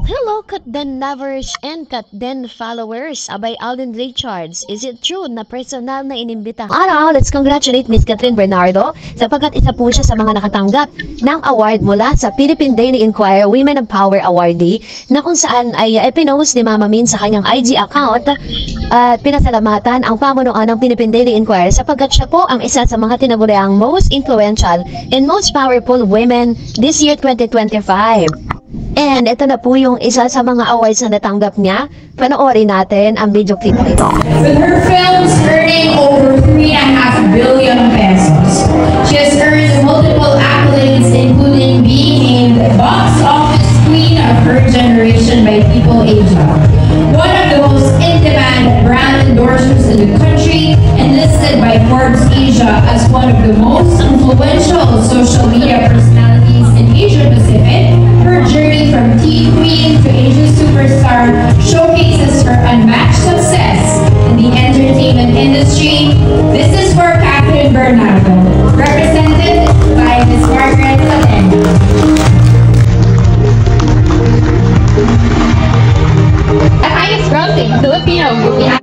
Hello, Katden lovers and Katden followers. Abay Alden Richards, is it true na personal na inimbita? Araw, let's congratulate Miss Catherine Bernardo sapagkat isa po siya sa mga nakatanggap ng award mula sa Philippine Daily Inquirer Women of Power Awardee na kung saan ay pinost ni Mama Min sa kanyang IG account at pinasalamatan ang pamunuan ng Philippine Daily Inquirer sapagkat siya po ang isa sa mga tinaguriang most influential and most powerful women this year 2025. And ito na po yung isa sa mga awards na natanggap niya. Panoorin natin ang video clip nito. With her films earning over 3.5 billion pesos, she has earned multiple accolades including being named box office queen of her generation by People Asia, one of the most in-demand brand endorsers in the country, and listed by Forbes Asia as one of the most influential social media personalities in Asia Pacific. Her journey from teen queen to Asian superstar showcases her unmatched success in the entertainment industry. This is for Catherine Bernardo, represented by Ms. Margaret Laten. The highest grossing Filipino movie.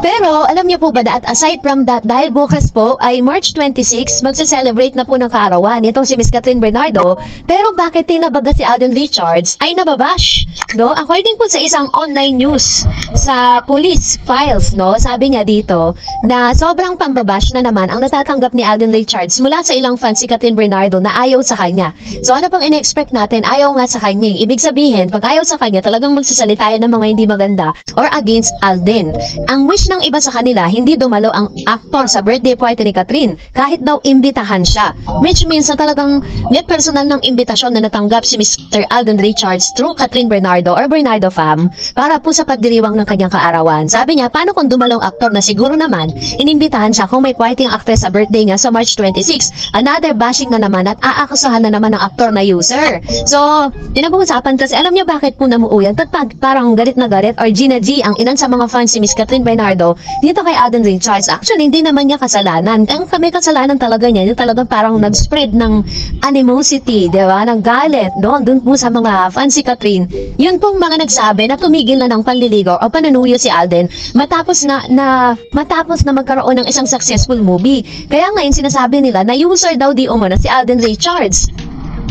Pero alam niyo po ba that aside from that, dahil bukas po ay March 26, magsa-celebrate na po ng kaarawan itong si Miss Catherine Bernardo. Pero bakit tinabaga si Alden Richards ay nababash? No? According po sa isang online news sa police files, no, sabi niya dito na sobrang pambabash na naman ang natatanggap ni Alden Richards mula sa ilang fans si Catherine Bernardo na ayaw sa kanya. So ano pang in-expect natin? Ayaw nga sa kanya. Ibig sabihin, pag ayaw sa kanya, talagang magsasalita yan ng mga hindi maganda or against Alden. Ang wish ng iba sa kanila, hindi dumalo ang actor sa birthday party ni Catherine kahit daw imbitahan siya. Which means na talagang may personal ng imbitasyon na natanggap si Mr. Alden Richards through Catherine Bernardo or Bernardo Fam para po sa pagdiriwang ng kanyang kaarawan. Sabi niya, paano kung dumalo ang actor na siguro naman inimbitahan siya kung may party ang actress sa birthday niya sa March 26? Another bashing na naman at aakusahan na naman ng actor na user. So, pinag-uusapan kasi alam niyo bakit po namuuyan? Parang galit na galit or Gina G ang ilan sa mga fans si Miss Catherine Bernardo dito kay Alden Richards. Actually, hindi naman niya kasalanan. Ang kami kasalanan talaga niya, yung talagang parang nag-spread ng animosity, di ba? Ng galit, doon po sa mga fans si Catherine. Yun pong mga nagsabi na tumigil na ng panliligaw o panunuyo si Alden matapos na magkaroon ng isang successful movie. Kaya ngayon sinasabi nila na user daw di umano si Alden Richards.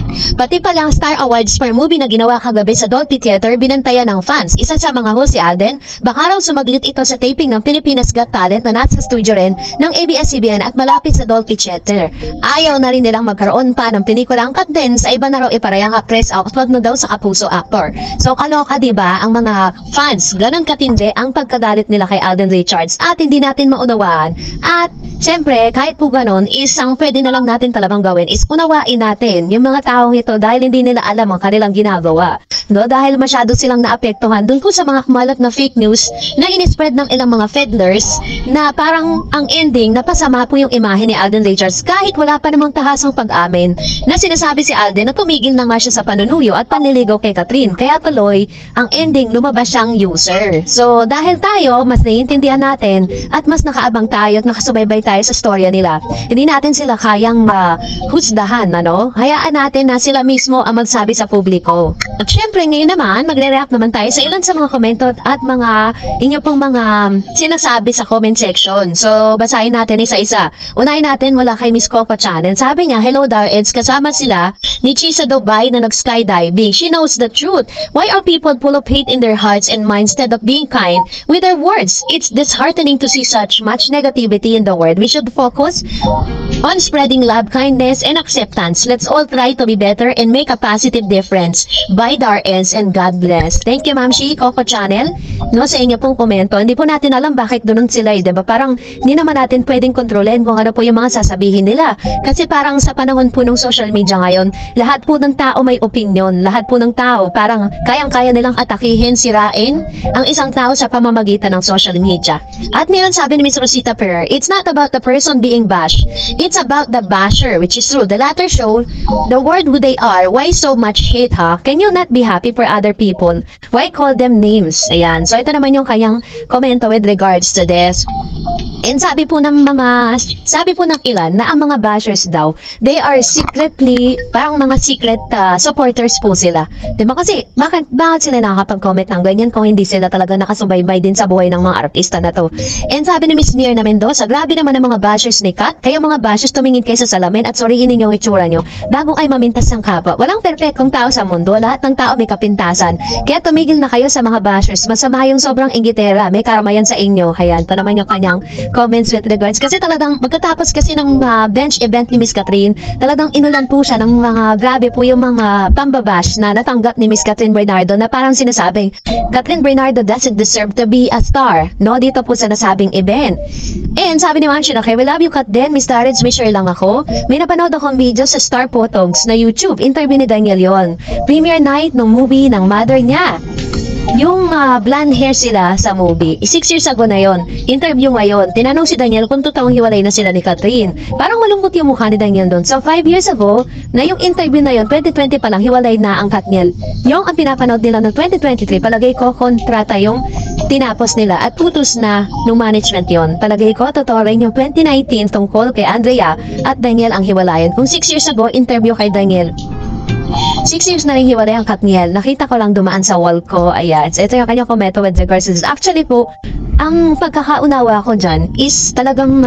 Pati palang Star Awards for movie na ginawa kagabi sa Dolby Theater, binantayan ng fans. Isa sa mga host si Alden, baka raw sumaglit ito sa taping ng Pilipinas Got Talent na nasa studio rin ng ABS-CBN at malapit sa Dolby Theater. Ayaw na rin nilang magkaroon pa ng pelikula ang Catherine sa iba na raw iparayang actress at wag na daw sa kapuso actor. So kaloka diba ang mga fans, ganun katindi ang pagkagalit nila kay Alden Richards at hindi natin maunawaan. At syempre, kahit po ganun, isang pwede na lang natin talagang gawin is unawain natin yung mga taong ito dahil hindi nila alam ang kanilang ginagawa. No, dahil masyado silang naapektuhan dun po sa mga kumalat na fake news na inispread ng ilang mga fiddlers na parang ang ending napasama po yung imahe ni Alden Richards kahit wala pa namang tahasang pag-amin na sinasabi si Alden na tumigil na nga siya sa panunuyo at panliligaw kay Catherine. Kaya tuloy, ang ending lumabas siyang user. So dahil tayo, mas naiintindihan natin at mas nakaabang tayo at nakasubaybay tayo sa storya nila, hindi natin sila kayang mahusdahan, ano? Hayaan natin na sila mismo ang magsabi sa publiko. At syempre ngayon naman, magre-react naman tayo sa ilan sa mga komento at mga inyo pong mga sinasabi sa comment section. So basahin natin isa-isa. Unahin natin wala kay Miss Coco Channel. Sabi niya, hello Dareds, kasama sila ni Chisa Dubai na nag-skydiving. She knows the truth. Why are people full of hate in their hearts and minds instead of being kind with their words? It's disheartening to see such much negativity in the world. We should focus on spreading love, kindness, and acceptance. Let's all try to be better and make a positive difference. Bye Dareds and God bless. Thank you Ma'am Shi, Coco Channel. No, sa inyo pong komento. Hindi po natin alam bakit doon sila, diba? Parang hindi naman natin pwedeng kontrolin kung ano po yung mga sasabihin nila. Kasi parang sa panahon po ng social media ngayon, lahat po ng tao may opinion. Lahat po ng tao parang kayang-kaya nilang atakihin, sirain ang isang tao sa pamamagitan ng social media. At ngayon sabi ni Miss Rosita Ferrer, it's not about the person being bashed. It it's about the basher, which is true. The latter show the world who they are. Why so much hate, ha? Can you not be happy for other people? Why call them names? Ayan. So, ito naman yung kanyang komento with regards to this. And sabi po ng ilan na ang mga bashers daw, they are secretly, parang mga secret supporters po sila. Diba? Kasi, bakit sila nakakapag-comment ng ganyan kung hindi sila talaga nakasubaybay din sa buhay ng mga artista na to? And sabi ni Miss Mirna Mendoza, grabe naman ang mga bashers ni Kat. Kayo mga bashers, tumingin kayo sa salamin at suriin ninyo ang itsura nyo bago ay mamintas ng kapwa. Walang perfectong tao sa mundo, lahat ng tao may kapintasan. Kaya tumigil na kayo sa mga bashers. Masama yung sobrang ingitera, may karamayan sa inyo. Ayan, ito naman yung kanyang comments with regards. Kasi talagang magkatapos kasi ng bench event ni Miss Catherine, talagang inulan po siya ng mga grabe po yung mga pambabash na natanggap ni Miss Catherine Bernardo na parang sinasabing, Catherine Bernardo doesn't deserve to be a star. No, dito po sa nasabing event. And sabi ni Ma'am Shinakay, we love you Kat din, Miss Darreds, may share lang ako. May napanood akong video sa Star Photogs na YouTube. Interview ni Daniel yon. Premiere night ng movie ng mother niya. Yung blonde hair sila sa movie, 6 years ago na yon. Interview ngayon, tinanong si Daniel kung totoong hiwalay na sila ni Catherine. Parang malungkot yung mukha ni Daniel doon. So 5 years ago, na yung interview na yon, 2020 pa lang, hiwalay na ang Katniel. Yung ang pinapanood nila noong 2023, palagay ko kontrata yung tinapos nila at putos na nung management yon. Palagay ko, totoo rin yung 2019 tungkol kay Andrea at Daniel ang hiwalayan. Kung 6 years ago, interview kay Daniel, 6 years na rin hiwalay ang Katniel. Nakita ko lang dumaan sa wall ko. Ayan. So, ito yung kanyang komento with regards to this. Actually po, ang pagkakaunawa ko dyan is talagang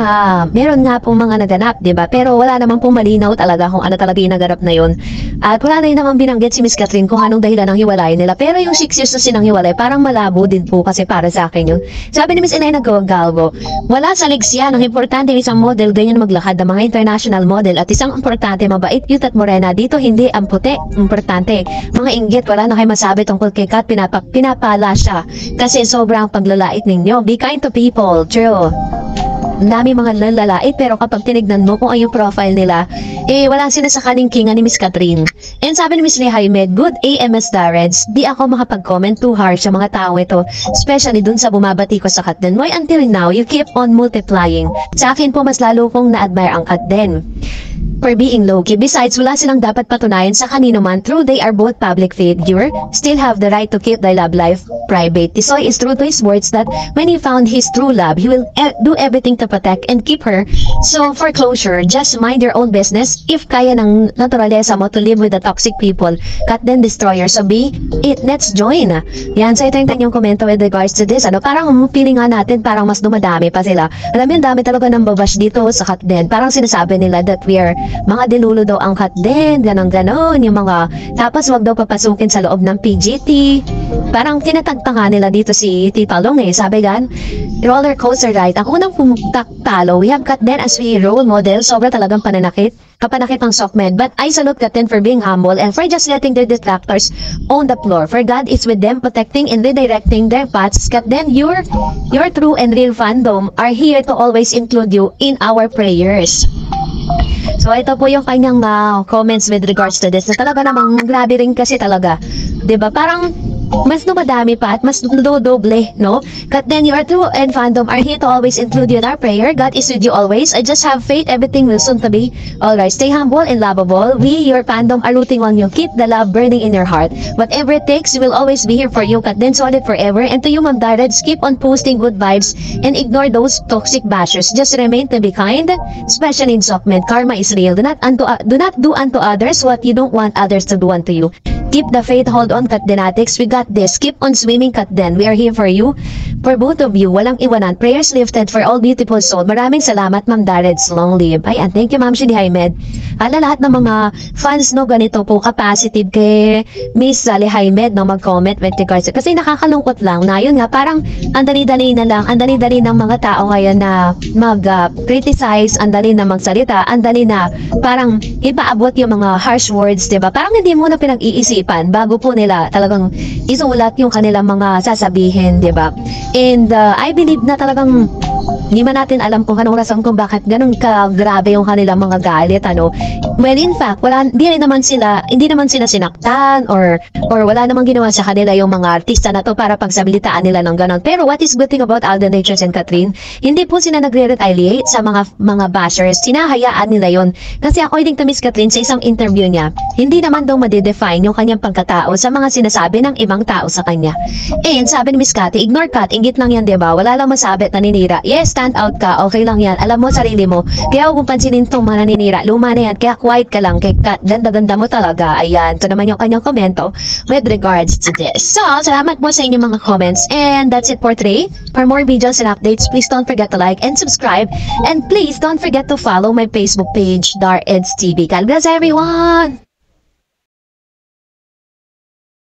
meron nga pong mga naganap, diba? Pero wala naman pong malinaw talaga kung ano talaga yung naganap na yun. At wala na rin naman binanggit si Miss Catherine kung anong dahilan ng hiwalay nila. Pero yung 6 years na silang hiwalay, parang malabo din po kasi para sa akin yun. Sabi ni Miss Elena Galvo, wala sa legs yan. Ang importante isang model, ganyan maglakad ng mga international model. At isang importante, mabait, cute at morena. Dito hindi ang puti. Importante. Mga inggit, wala na kayo masabi tungkol kay Kat, pinapala siya. Kasi sobrang paglalait ninyo. Be kind to people. True. Ang dami mga lalait, pero kapag tinignan mo kung ay yung profile nila, wala sila sa kaningkingan ni Miss Catherine. And sabi ni Miss Rehaymed, good AMS Darreds, di ako makapag-comment too harsh sa mga tao ito, especially dun sa bumabati ko sa Kat din. Why until now, you keep on multiplying. Sa akin po, mas lalo kong na-admire ang Kat din for being low-key. Besides, wala silang dapat patunayan sa kanino man. True, they are both public figure, still have the right to keep their love life private. Tisoy is true to his words that when he found his true love, he will do everything to protect and keep her. So, for closure, just mind your own business. If kaya ng naturalesa mo to live with the toxic people, Kat then destroyer. So, be it. Let's join. Yan, so ito yung kanyang komento with regards to this. Parang feeling nga natin, parang mas dumadami pa sila. Alam mo, dami talaga ng babash dito sa Kat din. Parang sinasabi nila that we are mga dilulo daw ang Kat din, ganon-ganon, yung mga, tapos wag daw papasukin sa loob ng PGT. Parang tinatagtanga nila dito si Tita Long sabi gan, roller coaster ride. Ang unang talo, we have Kat din as we role model, sobra talagang kapanakit ang Sokmed. But I salute Kat din for being humble and for just letting their detractors on the floor. For God is with them, protecting and redirecting their paths. Kat din, your true and real fandom are here to always include you in our prayers. So, ito po yung kanyang comments with regards to this. Na talaga namang grabe rin kasi talaga. Diba? Parang mas dumadami pa at mas doble, no? But then your true and fandom are here to always include you in our prayer. God is with you always. I just have faith everything will soon to be alright. Stay humble and lovable. We, your fandom, are rooting on you. Keep the love burning in your heart. Whatever it takes, we will always be here for you. Kat then solid forever. And to you, Ma'am Darreds, keep on posting good vibes and ignore those toxic bashers. Just remain to be kind, especially in Sokmed. Karma is real. Do not do unto others what you don't want others to do unto you. Keep the faith, hold on, Kat Denatics. We got this. Keep on swimming, Kat Den. We are here for you. For both of you, walang iwanan. Prayers lifted for all beautiful soul. Maraming salamat, Ma'am Darreds. Long live. Ayan, thank you, Ma'am Shidi Haimed. Lahat ng mga fans, no, ganito po, kapasitive kay Miss Sally Haimed, no, mag-comment with regards. Kasi nakakalungkot lang na, yun nga, parang ang dali-dali na lang, ang dali-dali ng mga tao ngayon na mag-criticize, ang dali na magsalita, ang dali na parang ipaabot yung mga harsh words, diba? Parang hindi mo na pinag-iisipan bago po nila talagang isulat yung kanilang mga sasabihin, diba? And I believe na talagang Hindi man natin alam kung anong rason kung bakit ganun ka-grabe yung kanilang mga galit, ano. Well, in fact, hindi naman sila sinaktan or wala namang ginawa sa kanila yung mga artista na to para pagsabilitaan nila ng ganun. Pero what is good thing about Alden Richards and Catherine, hindi po sila nagre-retaliate sa mga bashers. Sinahayaan nila yon. Kasi according to Miss Catherine sa isang interview niya, hindi naman daw madedefine yung kanyang pagkatao sa mga sinasabi ng ibang tao sa kanya. And sabi ni Miss Cathy, ignore Kat, inggit lang yan, diba? Wala lang masabi at naninira. Yes, stand out ka, okay lang yan. Alam mo sarili mo. Kaya huwag mong pansinin itong mga naninira. Luma na yan, kaya quiet ka lang. Kay Kat, ganda-ganda mo talaga. Ayan, ito naman yung kanyang komento with regards to this. So, salamat po sa inyong mga comments. And that's it for today. For more videos and updates, please don't forget to like and subscribe. And please don't forget to follow my Facebook page, Dar Eds TV. God bless everyone!